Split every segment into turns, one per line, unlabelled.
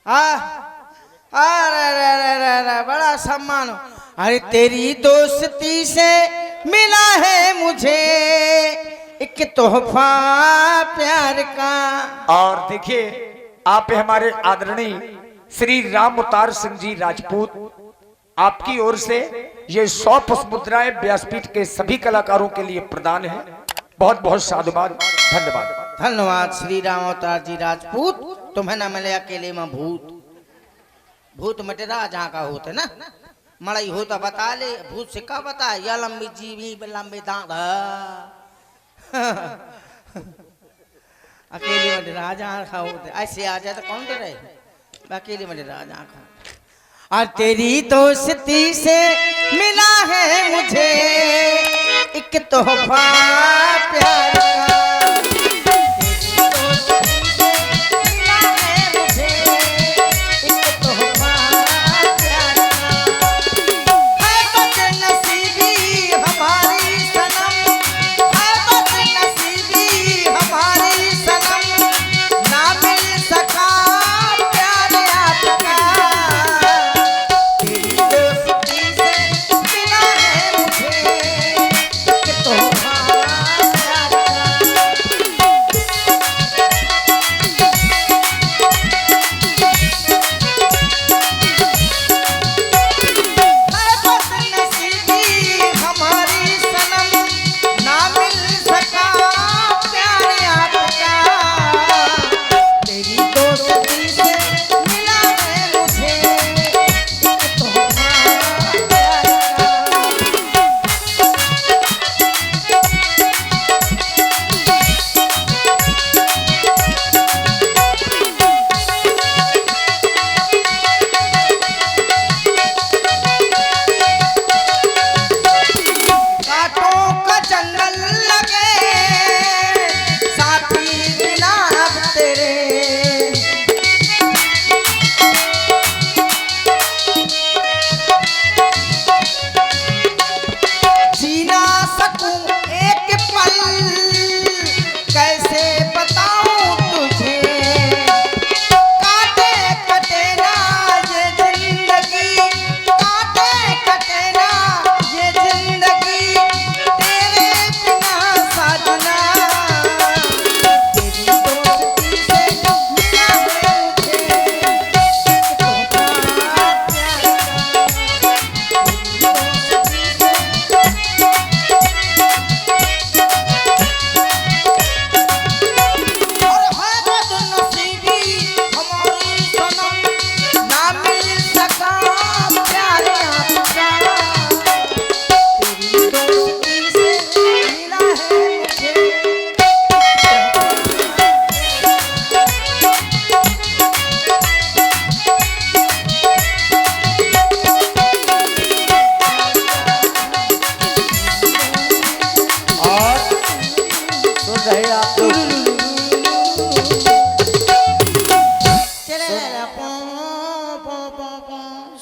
अरे रे रे रे रे बड़ा सम्मान। अरे तेरी दोस्ती से मिला है मुझे एक तोहफा प्यार का।
और देखिए आप हमारे आदरणीय श्री राम अवतार सिंह जी राजपूत, आपकी ओर से ये 100 पुष्प मुद्राएं व्यासपीठ के सभी कलाकारों के लिए प्रदान है। बहुत बहुत साधुवाद, धन्यवाद।
धन्यवाद श्री राम अवतार जी राजपूत। तुम्हें न मिले अकेले में भूत, भूत मटेरा जहाँ का होते ना मड़ई हो तो बता ले, भूत से का बता या लंबी जीवी लंबे दांत अकेले मटेरा जहाँ का होते, ऐसे आ जाए तो कौन डरे, अकेले मटेरा जहाँ का। और तेरी दोस्ती से मिला है मुझे एक तोहफा प्यार का।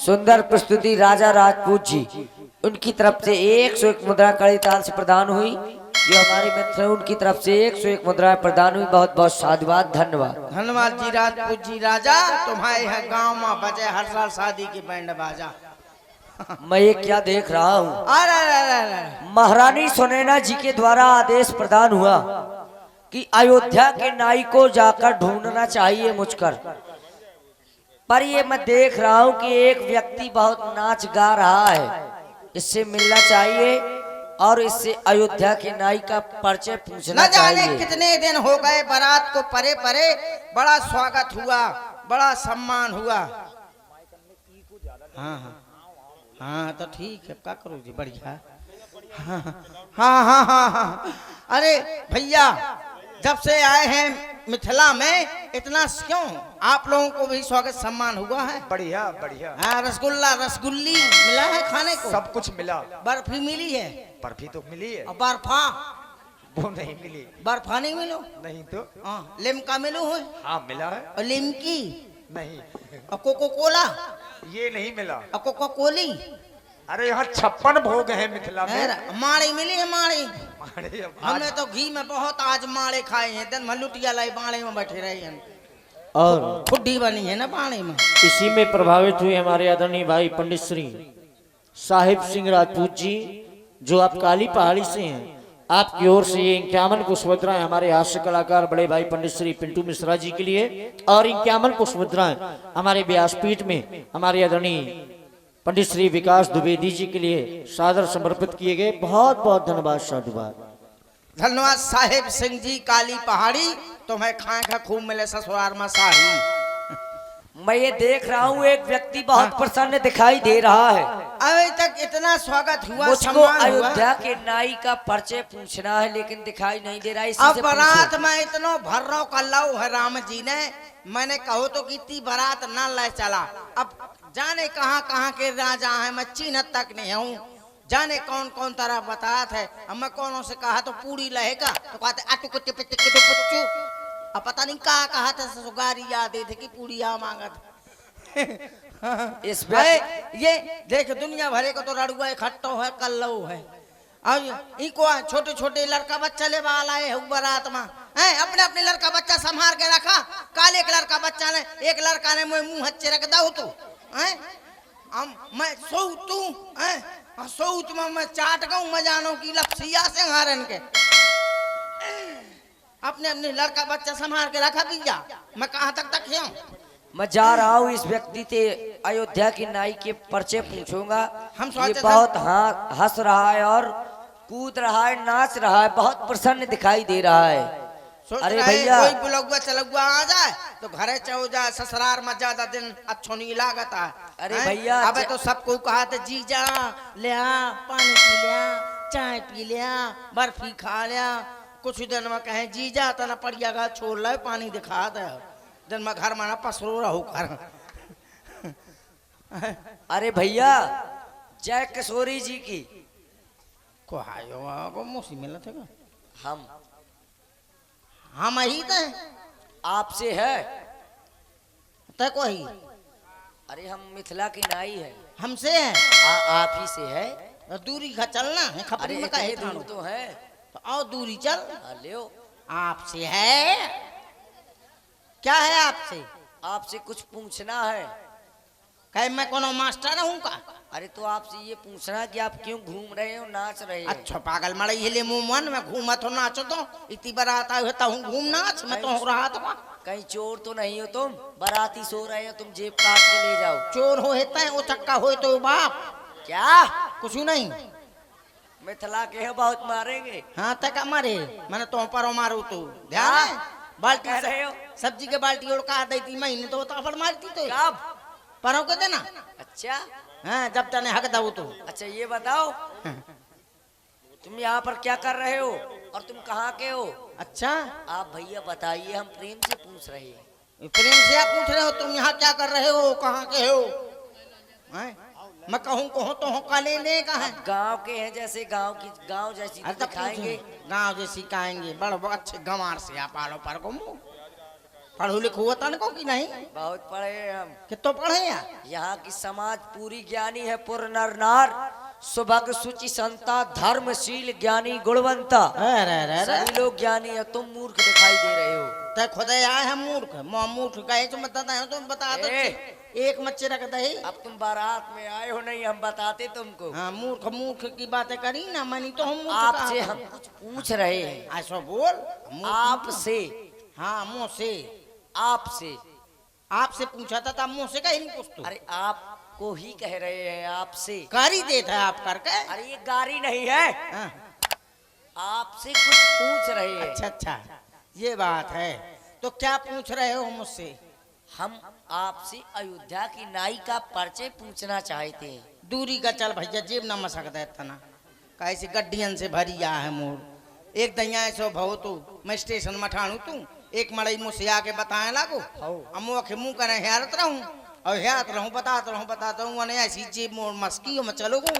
सुंदर प्रस्तुति राजा राजपूत जी, उनकी तरफ से 101 मुद्रा कड़ी ताल से प्रदान हुई। जो हमारे मित्र हैं उनकी तरफ से 101 मुद्रा प्रदान हुई। बहुत बहुत साधुवाद, धन्यवाद।
धन्यवाद जी राजपूत जी राजा। तुम्हारे यहाँ गांव में बजे हर साल शादी की बैंड बाजा।
मैं ये क्या देख रहा हूँ,
अरे
महारानी सुनैना जी के द्वारा आदेश प्रदान हुआ कि अयोध्या के नाई को जाकर ढूंढना चाहिए मुझकर, पर ये मैं देख रहा हूँ कि एक व्यक्ति बहुत नाच गा रहा है, इससे मिलना चाहिए और इससे अयोध्या के नाई का परिचय पूछना चाहिए।
न जाने कितने दिन हो गए बारात को परे परे, बड़ा स्वागत हुआ, बड़ा सम्मान हुआ। हाँ हाँ हाँ तो ठीक है, क्या करो जी, बढ़िया। हाँ हाँ हाँ हाँ हाँ। अरे भैया जब से आए हैं मिथिला में, इतना क्यों आप लोगों को भी स्वागत सम्मान हुआ है?
बढ़िया बढ़िया।
हाँ रसगुल्ला रसगुल्ली मिला है खाने को?
सब कुछ मिला।
बर्फी मिली है?
बर्फी तो मिली है।
और बर्फा?
वो नहीं मिली।
बर्फा नहीं मिलो?
नहीं तो।
हाँ लिमका मिलो है?
हाँ मिला है।
और लिमकी?
नहीं।
और कोको कोला?
ये नहीं मिला।
और कोको कोली?
अरे यहाँ 56 भोग है मिथिला में।
माड़ी मिली है? माड़ी
माड़े
हमने तो घी में बहुत आज माड़े खाए हैं, दिन में लुटिया लाई बाड़े में बैठे रहे हैं।
और
ठुड्डी बनी है ना पानी में।
इसी में प्रभावित हुए हमारे आदरणीय भाई पंडित श्री साहिब सिंह राजपूत जी, जो आप काली पहाड़ी से हैं, आपकी ओर से ये 51 पुष्पमुद्राएं हमारे हास्य कलाकार बड़े भाई पंडित श्री पिंटू मिश्रा जी के लिए, और 51 पुष्पमुद्राएं हमारे व्यासपीठ में हमारे आदरणीय पंडित श्री विकास द्विवेदी जी के लिए सादर समर्पित किए गए। बहुत बहुत धन्यवाद, साधुवाद।
धन्यवाद साहेब सिंह जी काली पहाड़ी, तुम्हें खाए का खूब मिले ससुराल में साही।
मैं ये देख रहा हूँ एक व्यक्ति बहुत प्रसन्न दिखाई दे रहा है।
अभी तक इतना स्वागत हुआ,
मुझको
सम्मान हुआ।
अयोध्या के नाई का परिचय पूछना है, लेकिन दिखाई नहीं दे रहा है। इसी
अब
से
बारात
पूछो।
में इतना भर्रों का लव है राम जी ने, मैंने कहो तो कितनी बारात न ले चला। अब जाने कहाँ कहाँ के राजा हैं, मैं चिन्हत तक नहीं हूँ। जाने कौन कौन तरह बतात है। अब मैं कौनों से कहा तो पूरी रहेगा तो कहते अटू कुत्ते पिट्टे के तो पुच्चू। अब पता नहीं कहा था सुगारी याद थे कि पूरी आ मांगत।
इस
ये देख दुनिया भरे को तो रड़ुआ इकट्ठो है, कल्लो है। और इको छोटे छोटे लड़का बच्चा ले वाला है बारात में है, अपने अपने लड़का बच्चा संभाल के रखा। काले एक लड़का बच्चा ने, एक लड़का ने मुंह हच्चे रख दो तू है, मैं सो तू है सऊत में मैं चाट गऊ मजानो की लपसिया से हारन के। अपने अपने लड़का बच्चा संभाल के रखा भैया, मैं कहाँ तक हूँ।
मैं जा रहा हूँ इस व्यक्ति से अयोध्या की नाई के परिचय पूछूंगा।
हम
ये
सोचते
बहुत हंस रहा है और कूद रहा है, नाच रहा है, बहुत प्रसन्न दिखाई दे रहा है। अरे भैया,
कोई बुलगुआ चलगुआ आ जाए तो घरे चौ जाए, ससुराल में ज्यादा दिन अच्छो नहीं लागता है।
अरे भैया,
अबे तो सबको कहा था जी जा ले आ, पानी पी लिया, चाय पी लिया, बर्फी खा लिया। कुछ दिन में कहे जी जा तो ना पड़िया का छोड़ ले, पानी दिखा दे। दिन में घर में ना पसरो रहो कर।
अरे भैया, जय किशोरी जी की।
को आयो को मौसी मिला था का? हम ही थे
आपसे है।
ते कोई
अरे हम मिथिला की नाई है।
हमसे है,
आप ही से है।
दूरी का चलना है, खपरी
अरे
में कहे
इतनी दूर तो है।
तो आओ दूरी चल।
लियो,
आपसे है, क्या है आपसे?
आपसे कुछ पूछना है।
कहे मैं कोनो मास्टर हूँ का?
अरे तो आपसे ये पूछना कि आप क्यों घूम रहे हो, नाच रहे हो?
अच्छा पागल मड़ई हिले मुंह मन में घूमा तो नाचो तो इतनी बारात आए होता हूँ घूम नाच मैं तो हो रहा था।
कहीं चोर तो नहीं हो तुम? बाराती सो रहे हो, तुम जेब काट के ले जाओ।
चोर हो हेता है, वो चक्का हो तो बाप
क्या
कुछ नहीं।
मिथिला के है, बहुत मारेंगे।
हाँ तक मारे मैंने तो पर मारू तो ध्यान है? बाल्टी
कह रहे हो?
सब्जी के बाल्टी उड़का देती महीने तो तापड़ मारती तो
कब?
परों के देना।
अच्छा
हाँ जब तने हक दो तो।
अच्छा ये बताओ, तुम यहाँ पर क्या कर रहे हो और तुम कहाँ के हो?
अच्छा
आप भैया बताइए, हम प्रेम से पूछ रहे हैं।
प्रेम से आप पूछ रहे हो तुम यहाँ क्या कर रहे हो, कहाँ के हो? मैं कहूँ कहो तो हो काले ने कहा
गांव के हैं, जैसे गांव जैसी तो दिखाएंगे।
गाँव जैसी खाएंगे, बड़ अच्छे गंवार से आप आलो पर को पढ़ू लिखू होता को कि नहीं?
बहुत पढ़े हैं हम।
कितो पढ़े यार?
यहाँ की समाज पूरी ज्ञानी है, पुर नर नार, सुभग सुचि संता, धर्मशील ज्ञानी गुणवंता। सभी लोग ज्ञानी है, तुम मूर्ख दिखाई दे रहे हो।
ते खुदे आए हम मूर्ख, मूर्ख गए तुम बताते हैं, तुम बता दो एक मच्छी रख दे।
अब तुम बारात में आए हो, नहीं हम बताते तुमको।
हाँ मूर्ख मूर्ख की बातें करी ना, मनी तो हम
आपसे हम कुछ पूछ रहे हैं।
ऐसा बोल
आपसे।
हाँ मुँह से
आपसे
आपसे पूछा था मुँह से कहीं नहीं पूछतो।
अरे आपको ही कह रहे हैं, आपसे।
गारी देता है आप करके।
अरे ये गारी नहीं है,
हाँ।
आपसे कुछ पूछ रहे हैं।
अच्छा अच्छा ये बात है, तो क्या पूछ रहे हो मुझसे?
हम आपसे अयोध्या की नाई का परिचय पूछना चाहते हैं।
दूरी का चल भैया, जेब न मसक दे तना, कैसे गड्डियन से भरिया है मोर। एक दैया ऐसो भव तू मैं स्टेशन में ठाणू तू, एक मड़ई मुझसे आके बताए लागो, अमो के मुंह करे हेरत रहूं और हेरत रहूं बताता हूँ अने ऐसी जेब मोर मस्की में चलो गो।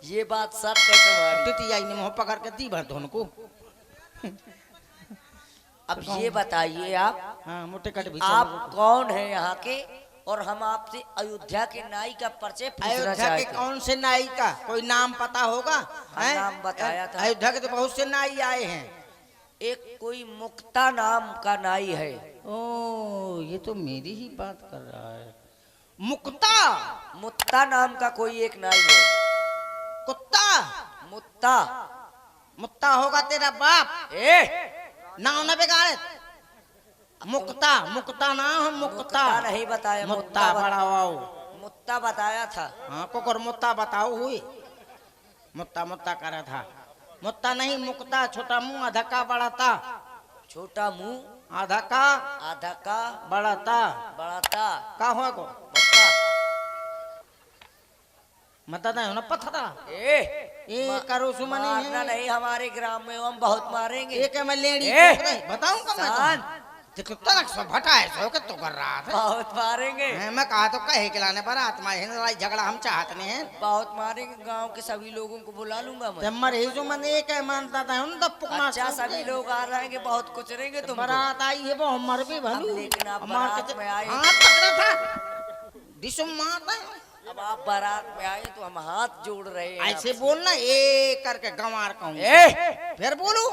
ये बात सच है तुम्हारी।
टिटी आई ने मुँह पकड़ के दी भर धोन को।
अब ये बताइए आप,
हाँ मोटे कट भी
आप कौन है यहाँ के, और हम आपसे अयोध्या के नाई का परिचय पूछना
अयोध्या
चाहते
के
हैं।
कौन से नाई का कोई नाम पता होगा?
हाँ, नाम बताया था।
अयोध्या के तो बहुत से नाई आए हैं,
एक कोई मुक्ता नाम का नाई है।
ओ ये तो मेरी ही बात कर रहा है। मुक्ता,
मुक्ता नाम का कोई एक नाई है।
कुत्ता,
मुक्ता।
मुत्ता होगा तेरा बाप।
ए
नाम न बिगाड़े। मुक्ता, मुक्ता ना हो, मुक्ता
मुक्ता नहीं बताया,
मुत्ता बड़ा वाओ।
मुक्ता बताया था।
हाँ कुकर मुत्ता बताओ हुई। मुत्ता मुत्ता करा था। मुत्ता नहीं मुक्ता, छोटा मुंह आधा का बड़ा था।
छोटा मुंह
आधा का
आधा का
बड़ा था।
बड़ा था।
का हुआ को
मुक्ता।
मत ना पत्थरा
ए
करो सुमनी
मारना नहीं, हमारे ग्राम में हम बहुत मारेंगे।
एक मैं लेडी
ए,
बताऊंगा मैं
शांत।
तो तनक सो भटा है सो के तो कर रहा था।
बहुत मारेंगे।
मैं कहा तो कहे खिलाने पर आत्मा है लड़ाई झगड़ा हम चाहते नहीं है।
बहुत मारेंगे, गांव के सभी लोगों को बुला लूंगा मैं।
मर ही जो मन एक है मानता था उन तब पुकना
अच्छा सभी लोग आ रहेंगे, बहुत कुछ रहेंगे तुम।
बारात आई है वो हमर भी भलू।
अब लेकिन आप
हमार
बारात
के
में आए।
हाथ पकड़ा था दिशु मारता है।
अब आप बारात में आए तो हम हाथ जोड़ रहे हैं।
ऐसे बोलना ए करके गंवार कहूँ।
ए
फिर बोलू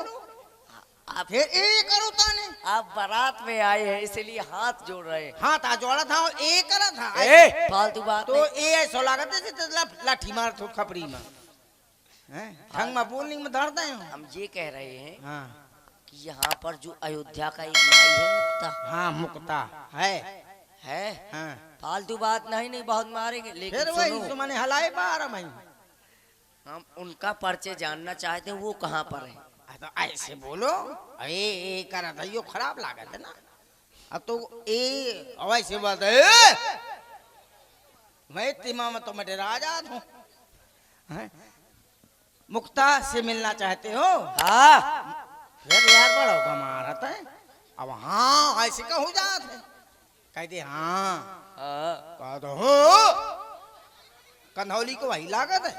आप
फिर ए करो ताने।
आप बारात में आए हैं इसलिए हाथ जोड़ रहे हैं।
हाथ आ जोड़ा था और ए करा था।
ए फालतू बात
तो
नहीं।
ए ऐसा लागत है जैसे लाठी मार तो खपड़ी में हैं ढंग में बोलने में डरते हैं।
हम ये कह रहे हैं
हाँ
कि यहाँ पर जो अयोध्या का एक नाई है मुक्ता
हाँ मुक्ता है।
है।
हाँ
फालतू बात नहीं बहुत मारेंगे, लेकिन
फिर वही
सुनो,
तो मैंने हलाए 12 महीने।
हम उनका परिचय जानना चाहते हैं, वो कहाँ पर है।
तो ऐसे बोलो ए करा था यो खराब लागत है ना। अब तो ए वैसे बात है मैं तिमा में तो मैं राजा हूँ। मुक्ता से मिलना चाहते हो?
हाँ
फिर यार बड़ा कमा रहता है। अब हाँ ऐसे का हो जाते कह दे हाँ कह दो हो कंधौली को वही लागत है।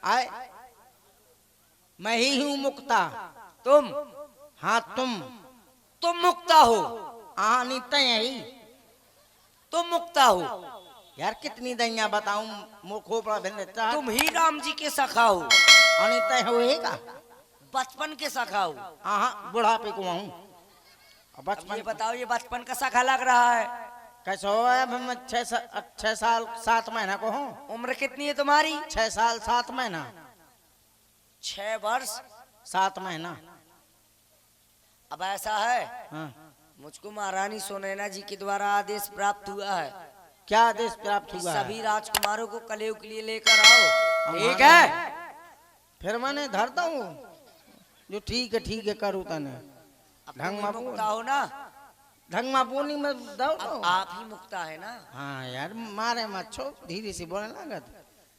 आए मैं ही हूँ मुक्ता।
तुम
हाँ तुम
मुक्ता हो।
नहीं यही
तुम मुक्ता हो।
यार कितनी दैया बताऊं मुखो पर भिन्नता।
तुम ही राम जी के सखा हो।
अनिता होएगा
बचपन के सखा हो।
हाँ बुढ़ापे को हूँ।
ये बताओ, ये बचपन का सखा लग रहा है।
कैसे हो? अब मैं 6 साल 7 महीना को हूँ।
उम्र कितनी है तुम्हारी?
6 साल 7 महीना
6 वर्ष
7 महीना।
अब ऐसा है,
हाँ।
मुझको महारानी सुनैना जी के द्वारा आदेश प्राप्त हुआ है।
क्या आदेश प्राप्त
कि
हुआ है?
सभी राजकुमारों को कलेव के लिए लेकर आओ। ठीक है
फिर मैंने धरता हूँ जो ठीक है करू तने
अब
ढंग
तुम
में
ही
बोल।
मुक्ता हो ना।
ढंग में बोनी में दो
अब आप ही मुक्ता है ना,
हाँ यार मारे मत छो धीरे से बोलने लागत।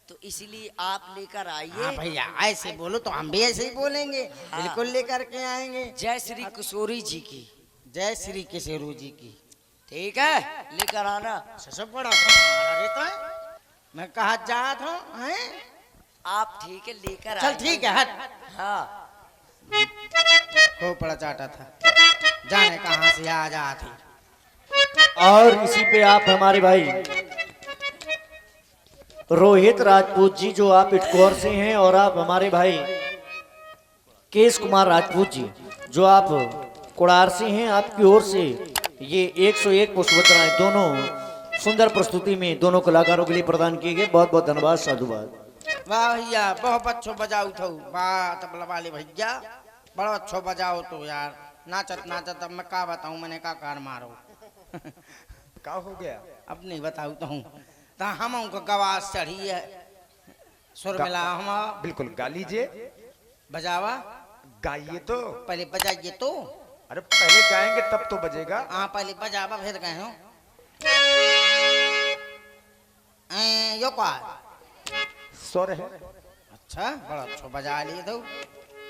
तो इसलिए आप लेकर
हाँ
आइए।
भैया ऐसे बोलो तो हम भी ऐसे ही बोलेंगे।
हाँ।
बिल्कुल लेकर के आएंगे।
जय श्री किशोरी जी की।
जय श्री किशोरू जी की।
ठीक है लेकर आना।
सब बड़ा तुम्हारा रहता है। मैं कहा जात हूँ हैं?
आप ठीक है लेकर
चल
आइए।
ठीक है हट।
हाँ
खूब बड़ा चाटा था जाने कहाँ से आ जाती।
और इसी पे आप हमारे भाई रोहित राजपूत जी जो आप इटकोर से हैं, और आप हमारे भाई केश कुमार राजपूत जी जो आप कोड़ार से हैं, आपकी ओर से ये 101 पुष्पत्राएं दोनों सुंदर प्रस्तुति में दोनों कलाकारों के लिए प्रदान किए गए। बहुत बहुत धन्यवाद, साधुवाद।
वाह भैया बहुत अच्छो बजाओ थो। वाह तबला वाले भैया बड़ा अच्छो बजाओ तो यार। नाचत नाचत अब मैं का बताऊं मैंने का कार मारो।
क्या हो गया?
अब नहीं बताऊ तो हूँ तो हम उनको गवास चढ़ी है सुर मिला हम।
बिल्कुल गा लीजिए,
बजावा
गाइए तो।
पहले बजाइए तो।
अरे पहले गाएंगे तब तो बजेगा।
हाँ पहले बजावा फिर गए हो। यो का
स्वर है।
अच्छा बड़ा अच्छा बजा लिए तो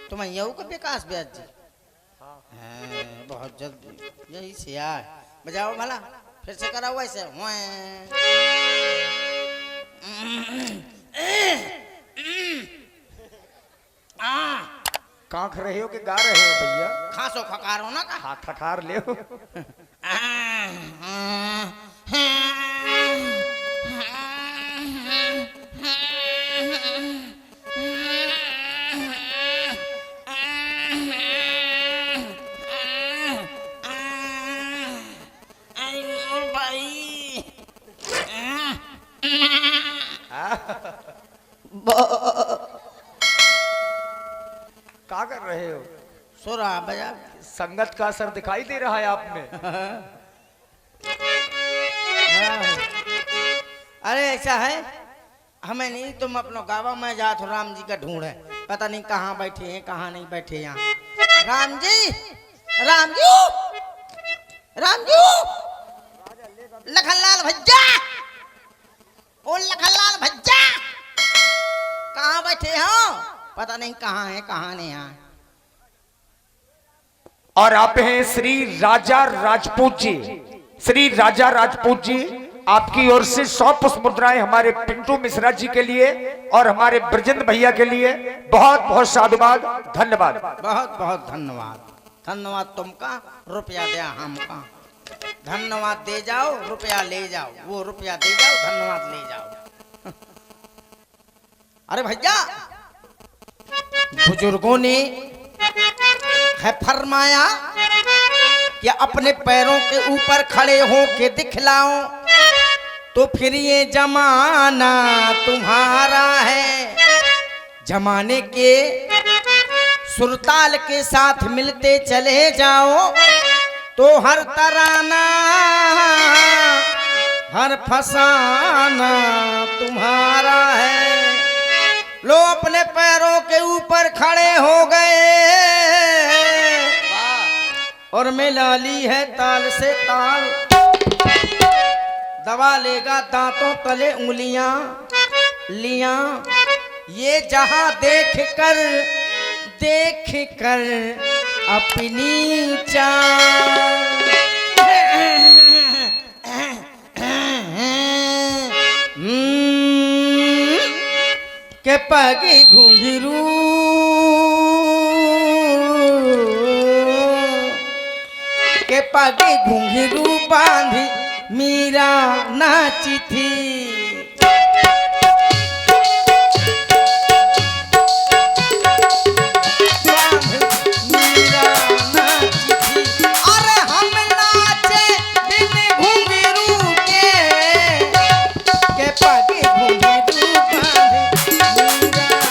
तुम यू के विकास ब्याज जी। हाँ, बहुत जल्दी यही से यार बजाओ भला फिर से कराओ ऐसे।
कांख रहे हो कि गा रहे हो भैया?
खासो खकारो ना का।
हाथ खकार ले हो।
भाई।
क्या कर रहे हो?
सुरा बजा।
संगत का असर दिखाई दे रहा है आप में।
अरे ऐसा है, हमें नहीं, तुम अपना गावा में जा तो राम जी का ढूंढे, पता नहीं कहाँ बैठे हैं कहाँ नहीं बैठे। यहाँ राम जी, राम जी, राम जी, लखनलाल भज्जा, ओ लखनलाल भज्जा, कहाँ बैठे हो? पता नहीं कहाँ है कहाँ नहीं। यहाँ
और आप हैं श्री राजा राजपूत जी। श्री राजा राजपूत जी, आपकी ओर से 100 पुष्प मुद्राएं हमारे पिंटू मिश्रा जी के लिए और हमारे ब्रजेंद्र भैया के लिए। बहुत बहुत साधुवाद, धन्यवाद।
बहुत बहुत धन्यवाद। धन्यवाद तुमका, रुपया दे हमका। धन्यवाद दे जाओ, रुपया ले जाओ। वो रुपया दे जाओ, धन्यवाद ले जाओ। अरे भैया, बुजुर्गों ने है फरमाया कि अपने पैरों के ऊपर खड़े हो के दिखलाओ, तो फिर ये जमाना तुम्हारा है। जमाने के सुरताल के साथ मिलते चले जाओ, तो हर तराना हर फसाना तुम्हारा है। लो अपने पैरों के ऊपर खड़े हो गए और मिला ली है ताल से ताल। दबा लेगा दांतों तले उंगलियां लियां, ये जहां देख कर अपनी चाल। के पगे घुंघरू के पगे घुंघरू बांधी मीरा नाची थी। मीरा नाची थी। अरे हम नाचे बिन घुंघरू के पगे घुंघरू बांधी मीरा नाची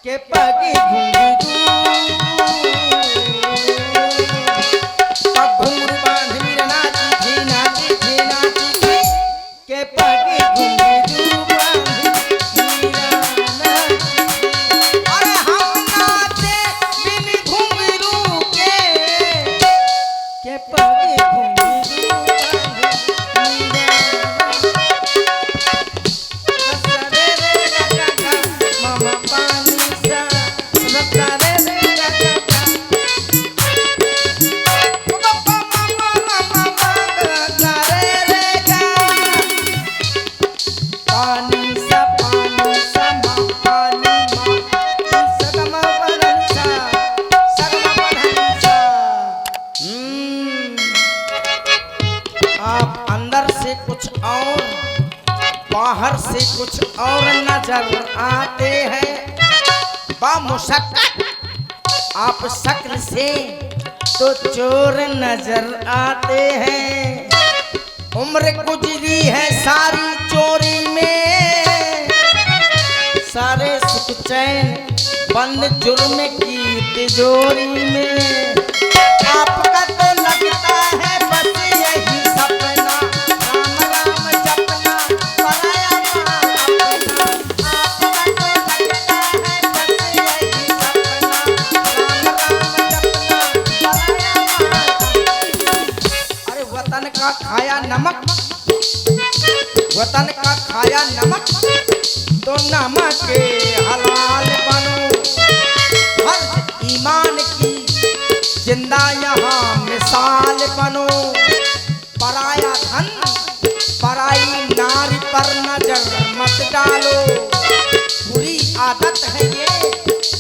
के पगे घुंघरू घुंघरू बांध मीरा नाची थी, नाची थी, नाची थी। के पगे घुंघरू बांध मीरा नाची थी। अरे हम नाचे बिन घुंघरू के पगे घुंघरू बांध मीरा मामा पानी आप अंदर से कुछ और बाहर से कुछ और नजर आते हैं। बामुशक्कत आप शक्ल से तो चोर नजर आते हैं। उम्र गुजरी है सारी चोरी में, सारे सुख चैन बंद जुर्म की तिजोरी में। आपका तो लगता है बस यही सपना, राम राम जपना पराया माँ अपना। आपका तो लगता है बस यही सपना, राम राम जपना पराया माँ। अरे वतन का खाया नमक, वतन का खाया नमक, तो नमक के हलाल बनो। हर ईमान की जिंदा यहाँ मिसाल बनो। पराया धन पराई नारी पर नजर मत डालो। बुरी आदत है ये,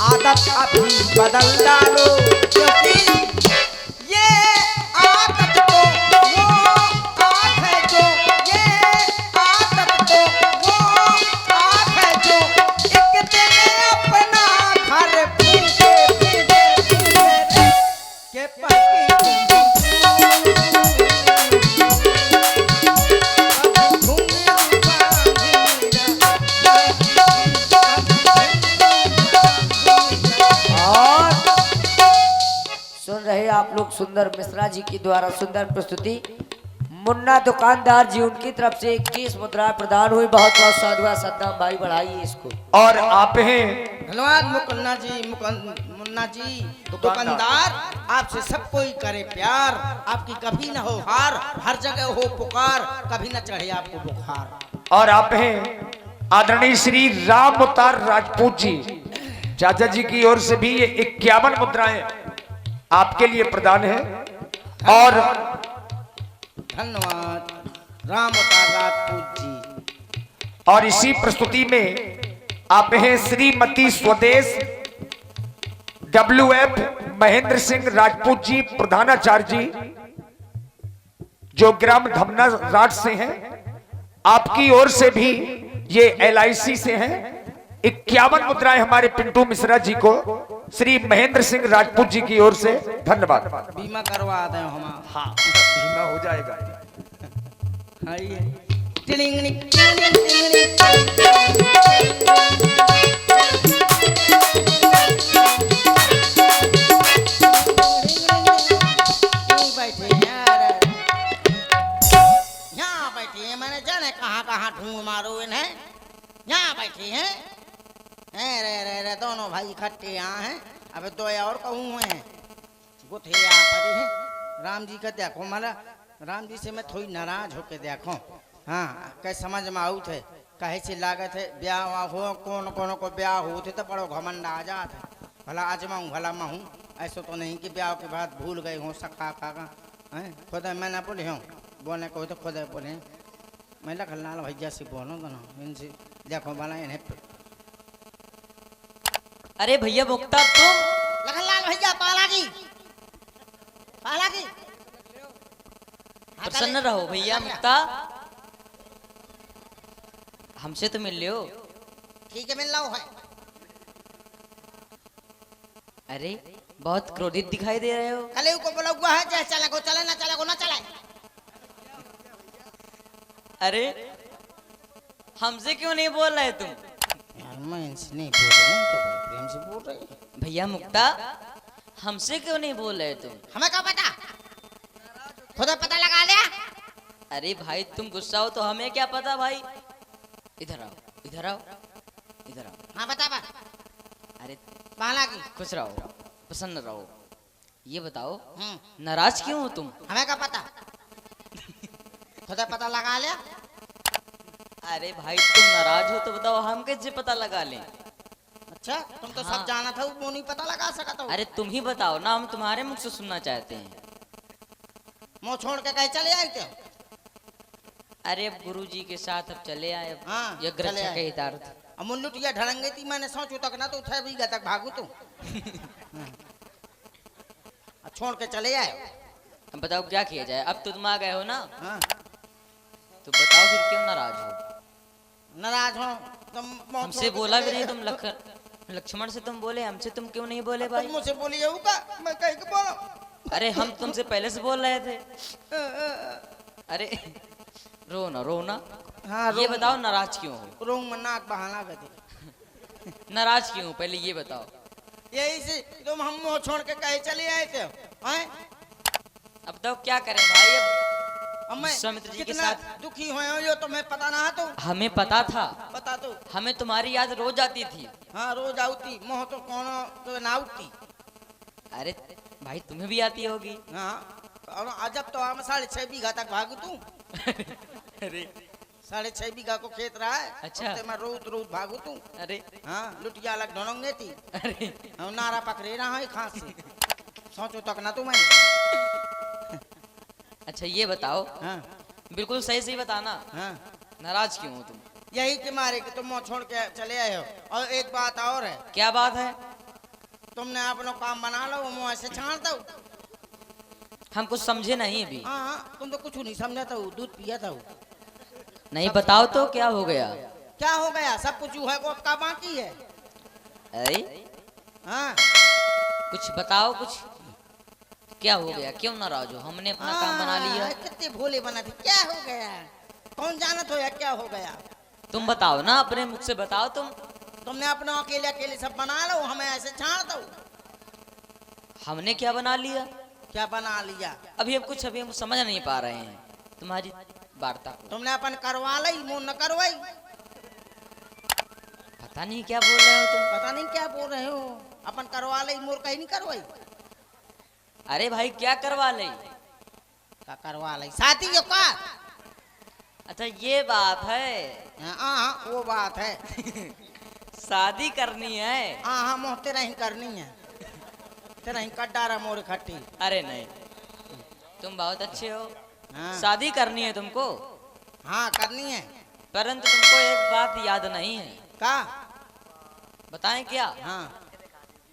आदत अभी बदल डालो। क्योंकि
और सुन रहे आप लोग सुंदर मिश्रा जी की द्वारा सुंदर प्रस्तुति। मुन्ना दुकानदार जी उनकी तरफ से 21 मुद्रा प्रदान हुई। बहुत बहुत साधुवाद सद्दाम भाई, बढ़ाइए इसको।
और आप हैं
धन्यवाद मुन्ना जी, मुन्ना जी दुकानदार। आपसे सब कोई करे प्यार, आपकी कभी न हो हार, हर जगह हो पुकार, कभी न चढ़े आपको बुखार।
और आप हैं आदरणीय श्री राम अवतार राजपूत जी, चाचा जी की ओर से भी ये 51 मुद्राएं आपके लिए प्रदान है। और
धन्यवाद राम अवतार राजपूत जी।
और इसी प्रस्तुति में आप हैं श्रीमती स्वदेश WF महेंद्र सिंह राजपूत जी, प्रधानाचार्य जी, जो ग्राम धमना राज से हैं। आपकी ओर से भी ये LIC से हैं। 51 मुद्राएं हमारे पिंटू मिश्रा जी को श्री महेंद्र सिंह राजपूत जी की ओर से धन्यवाद।
बीमा करवा दें हम।
हाँ, बीमा हो जाएगा।
आइए। टिलिंगनी, टिलिंगनी, बैठे यार, यहाँ बैठे हैं। मैंने जाने कहाँ ढूंढ मारो इन्हें। यहाँ बैठे हैं। रे दोनों भाई इकट्ठे यहाँ हैं। अब दो और कहूँ हैं गुथे यहाँ पर हैं। राम जी का देखो, मारा राम जी से मैं थोड़ी नाराज होके देखो। हाँ, कह समझ में आऊ थे, कहे से लागत है ब्याह हो, कौन को ब्याह होते तो बड़ो घमंड आ जाते। भला आजमाऊँ भला महूँ, ऐसा तो नहीं कि ब्याह के बाद भूल गए हों सखा खागा हैं। खुद मैं ना बोले हूँ, बोलने को तो खुद बोले। मैं लखनलाल भैया से बोलो तो ना, इनसे देखो भला इन्हें।
अरे भैया मुक्ता तुम?
लखनलाल भैया पालागी
प्रसन्न रहो भैया। मुक्ता हमसे तो मिल लियो।
ठीक है, मिल रहा है।
अरे बहुत क्रोधित दिखाई दे रहे हो।
कल को बोला हुआ है जैसे चले को चले ना चले को ना चले।
अरे हमसे क्यों नहीं बोल रहे तुम?
यार मैं इनसे नहीं बोल रहा हूँ, तो प्रेम से बोल रही।
भैया मुक्ता हमसे क्यों नहीं बोल रहे तुम?
हमें क्या पता, खुद पता लगा लिया।
अरे भाई तुम गुस्सा हो तो हमें क्या पता भाई। इधर आओ, इधर आओ, इधर आओ।
हाँ बता बा।
अरे
पालागी
खुश रहो, प्रसन्न रहो। ये बताओ नाराज क्यों हो तुम?
हमें क्या पता, खुद पता लगा लिया।
अरे भाई तुम नाराज हो तो बताओ, हम कैसे पता लगा लें?
अच्छा, तुम तो
हाँ।
सब जाना था, वो नहीं पता लगा सका तो।
अरे तुम ही बताओ ना, हम तुम्हारे मुख से सुनना चाहते हैं।
मुँह छोड़ के कहीं चले आए थे।
अरे अब गुरुजी के साथ अब चले आए।
हाँ,
यज्ञ
चले
रक्षा
आए।
के हितार्थ।
अब मुल्लुटिया ढड़ंगे थी, मैंने सोचू तक ना तो उठे भी तक भागू तू। छोड़ के चले आए।
अब बताओ क्या किया जाए? अब तो तुम आ गए हो ना,
हाँ,
तो बताओ फिर क्यों नाराज हो?
नाराज हो तुम? मुँह
हमसे
छोड़ के
बोला भी
चले
नहीं
आए।
तुम। लक्ष्मण से तुम बोले, हमसे तुम क्यों नहीं बोले भाई?
तुम मुझसे बोलिए का, मैं कहीं के बोलो।
अरे हम तुमसे पहले से बोल रहे थे। अरे रोना रोना।
हाँ,
ये बताओ नाराज क्यों हो?
रोंग में नाक बहाना कर दे।
नाराज क्यों हो पहले ये बताओ।
यही से तुम हम मुँह छोड़ के कहीं चले आए थे। हैं?
अब बताओ क्या करें भाई?
अब मैं
विश्वामित्र जी के
कितना
साथ
दुखी हुए हो, ये तुम्हें पता ना है तो
हमें पता था।
बता दो।
हमें तुम्हारी याद रोज आती थी।
हाँ, रोज आउती मुँह तो कौन तो ना उठती।
अरे भाई तुम्हें भी आती होगी।
हाँ, और अजब तो हम 6.5 बीघा तक भागू तू।
अरे
6.5 बीघा को खेत रहा है।
अच्छा।
उससे मैं रोज भागू तू।
अरे
हाँ, लुटिया अलग ढोंगे थी।
अरे
हम नारा पकड़े रहा है खास से। सोचो तक ना तू मैं।
अच्छा ये बताओ,
हाँ
बिल्कुल सही सही बताना,
हाँ,
नाराज क्यों हो तुम?
यही के मारे कि तुम मुँह छोड़ के चले आए हो। और एक बात और है,
क्या बात है?
तुमने अपना काम बना लो, मुँह ऐसे छाड़ दो।
हम कुछ समझे नहीं अभी।
हाँ हाँ, तुम तो कुछ नहीं समझा था, दूध पिया था।
नहीं बताओ तो क्या हो गया?
क्या हो गया? सब कुछ है को का बाकी है।
अरे
हाँ,
कुछ बताओ कुछ। क्या हो गया, क्यों नाराज हो? हमने अपना काम बना लिया।
कितने भोले बना थे, क्या हो गया? कौन जानत हो या क्या हो गया?
तुम बताओ ना, अपने मुख से बताओ।
तुमने अपना अकेले अकेले सब बना लो, हमें ऐसे छाड़ दो।
हमने क्या बना लिया?
क्या बना लिया?
अभी हम समझ नहीं पा रहे हैं तुम्हारी वार्ता को।
तुमने अपन करवा ली, मुंह न करवाई।
पता नहीं क्या बोल रहे हो तुम।
पता नहीं क्या बोल रहे हो। अपन करवा ली, मोर कहीं नहीं करवाई।
अरे भाई क्या करवा ले?
क्या करवा ली? शादी हो का?
अच्छा ये बात है।
हाँ वो बात है।
शादी करनी है?
हाँ मोह तेरा ही करनी है। तेरा ही कड्डारा मोर खट्टी।
अरे नहीं, तुम बहुत अच्छे हो।
हाँ।
शादी करनी है तुमको?
हाँ करनी है।
परंतु तुमको एक बात याद नहीं है।
का?
बताएं क्या?
हाँ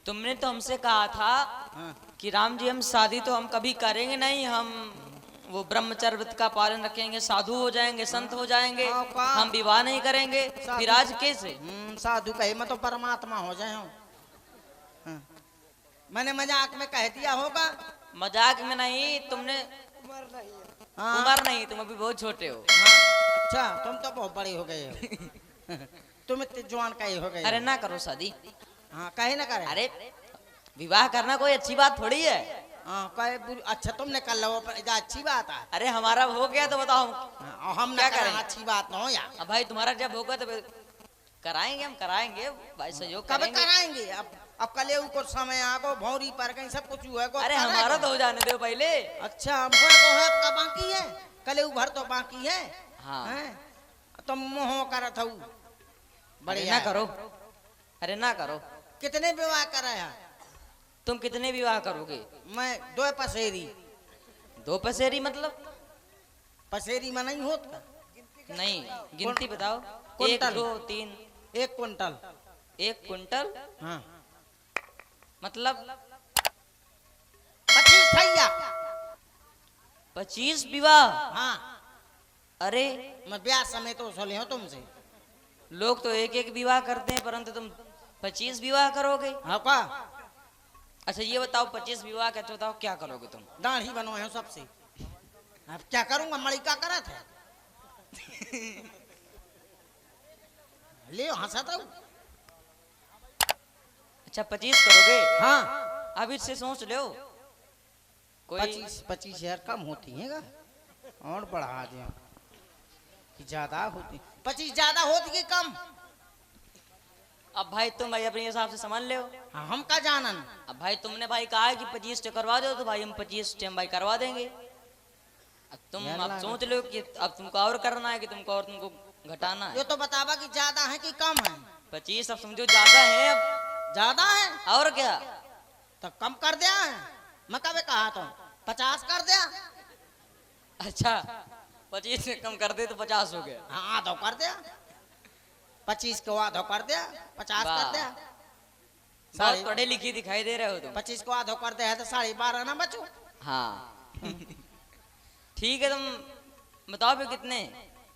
तुमने तो हमसे कहा था
हाँ
कि राम जी हम शादी तो हम कभी करेंगे नहीं, हम वो ब्रह्मचर्य व्रत का पालन रखेंगे, साधु हो जाएंगे, संत हो जाएंगे,
हाँ, का?
हम विवाह नहीं करेंगे।
साधु।
फिर आज कैसे?
साधु कहे मैं तो परमात्मा हो जाए हूँ। हाँ। मैंने मजाक में कह दिया होगा।
मजाक में नहीं, तुमने
हाँ।
उम्र नहीं, तुम अभी बहुत छोटे हो।
हाँ, अच्छा तुम तो बहुत बड़े हो गए हो। तुम इतने जवान कहे हो गए।
अरे ना करो शादी।
हाँ कहे ना करे।
अरे विवाह करना कोई अच्छी बात थोड़ी है।
हाँ कहे अच्छा तुमने कर लो, अच्छी बात है।
अरे हमारा हो गया तो बताओ
हाँ, हम
क्या
क्या करें?
करें?
अच्छी बात ना हो यार।
अब भाई तुम्हारा जब होगा तो कराएंगे, हम कराएंगे भाई, सहयोग
कब
करेंगे।
कराएंगे? अब कल कुछ समय आगो भौरी पर कहीं सब कुछ हुआ।
अरे हमारा तो हो जाने दो पहले।
अच्छा हमको को है का बाकी है, कल भर तो बाकी है।
हाँ।
हैं? तुम मोह करत हूँ।
अरे
बढ़िया
ना
है।
करो, अरे ना करो।
कितने विवाह कराया?
तुम कितने विवाह करोगे?
मैं 2 पसेरी।
2 पसेरी मतलब?
पसेरी में नहीं होता?
नहीं, गिनती बताओ। 1
कुंटल।
2 3।
1 कुंटल।
1 कुंटल
हाँ
मतलब
25 थैया।
25 विवाह?
हाँ
अरे
मैं ब्याह समय तो सुने हो तुमसे।
लोग तो 1 विवाह करते हैं, परंतु तुम 25 विवाह करोगे?
हाँ का?
अच्छा ये बताओ, 25 विवाह का बताओ क्या करोगे तुम?
दाढ़ी बनवाए हो सबसे। अब क्या करूंगा? मड़ी का करा था। ले हंसाता हूँ।
अच्छा 25 करोगे?
हाँ
अब इससे सोच लो कोई।
25 हजार कम होती है का? और बढ़ा दे कि ज्यादा होती। 25 ज्यादा होती कि कम?
अब भाई तुम भाई अपने हिसाब से समझ लो।
हाँ, हम का जानन।
अब भाई तुमने भाई कहा है कि 25 करवा दो, तो भाई हम 25 भाई करवा देंगे। अब तुम
यार
अब
लागा।
सोच लो कि अब तुमको और करना है कि तुमको घटाना
ये
है।
तो बतावा कि ज्यादा है कि कम है?
25 अब समझो ज्यादा है। अब
ज्यादा है
और क्या?
तो कम कर दिया है। मैं कभी कहा तो 50 कर दिया।
अच्छा 25 से कम कर दे तो 50 हो गया।
हाँ आधो कर दिया। 25 को आधो कर दिया, 50 कर
वाह।
दिया।
बहुत पढ़े लिखे दिखाई दे रहे हो तुम।
25 को आधो कर दिया है तो 12.5 ना बचो।
हाँ ठीक है, तुम बताओ फिर कितने?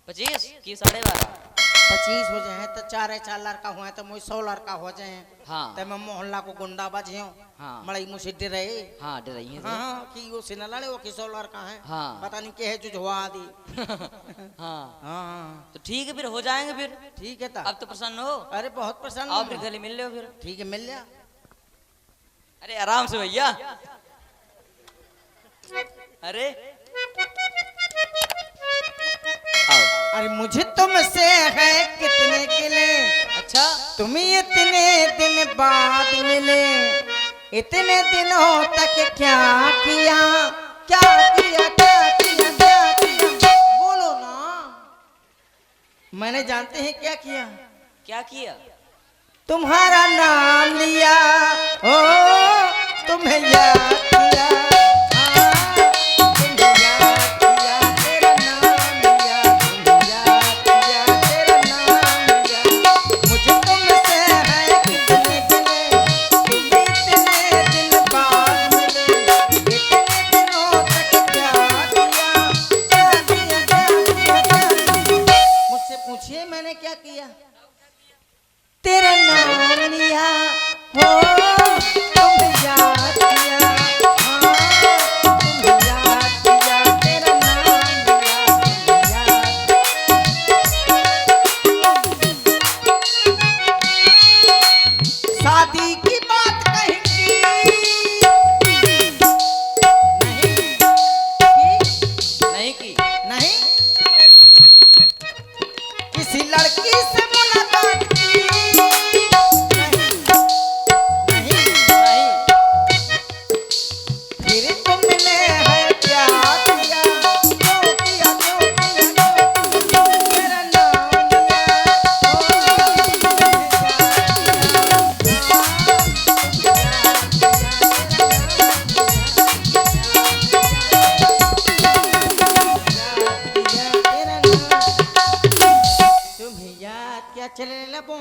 25 कि 12.5?
25 हो जाए तो 4 लड़का हुआ तो मुझे 100 लड़का हो जाए।
हाँ
तो मैं मोहल्ला को गुंडा बजे हूँ।
हाँ।
मड़ई मुझे डरे।
हाँ डराई है
हाँ हाँ, कि वो से न लड़े वो कि 100 लड़का है।
हाँ।
पता नहीं के है जो जुझवा दी।
हाँ
हाँ
तो ठीक है, फिर हो जाएंगे फिर।
ठीक है ता।
अब तो प्रसन्न हो।
अरे बहुत प्रसन्न
आओ
हूँ
फिर
मैं।
गले मिल लो फिर।
ठीक है मिल जा।
अरे आराम से भैया। अरे आओ।
अरे मुझे तुमसे है कितने गिले,
अच्छा
तुम इतने दिन बाद मिले। इतने दिनों तक क्या किया, क्या किया, क्या किया, क्या किया? बोलो ना। मैंने जानते हैं क्या किया।
क्या किया?
तुम्हारा नाम लिया, ओ तुम्हें याद किया। हाँ, तुम्हें याद किया, तेरा नाम लिया। तुम्हें याद किया, तेरा नाम लिया। मुझे तुमसे है कितने गिले, तुम इतने दिन बाद मिले। इतने दिनों तक क्या किया, क्या किया, क्या किया, क्या किया? मुझसे पूछिए मैंने क्या किया। तेरा नाम लिया, हो तुम्हें याद किया। हाँ लड़की से मुलाकात की नहीं,
नहीं
फिर तुमने है क्या किया, क्यों किया, क्यों किया, क्यों किया, मेरा नाम तुम्हें याद क्या चले लबों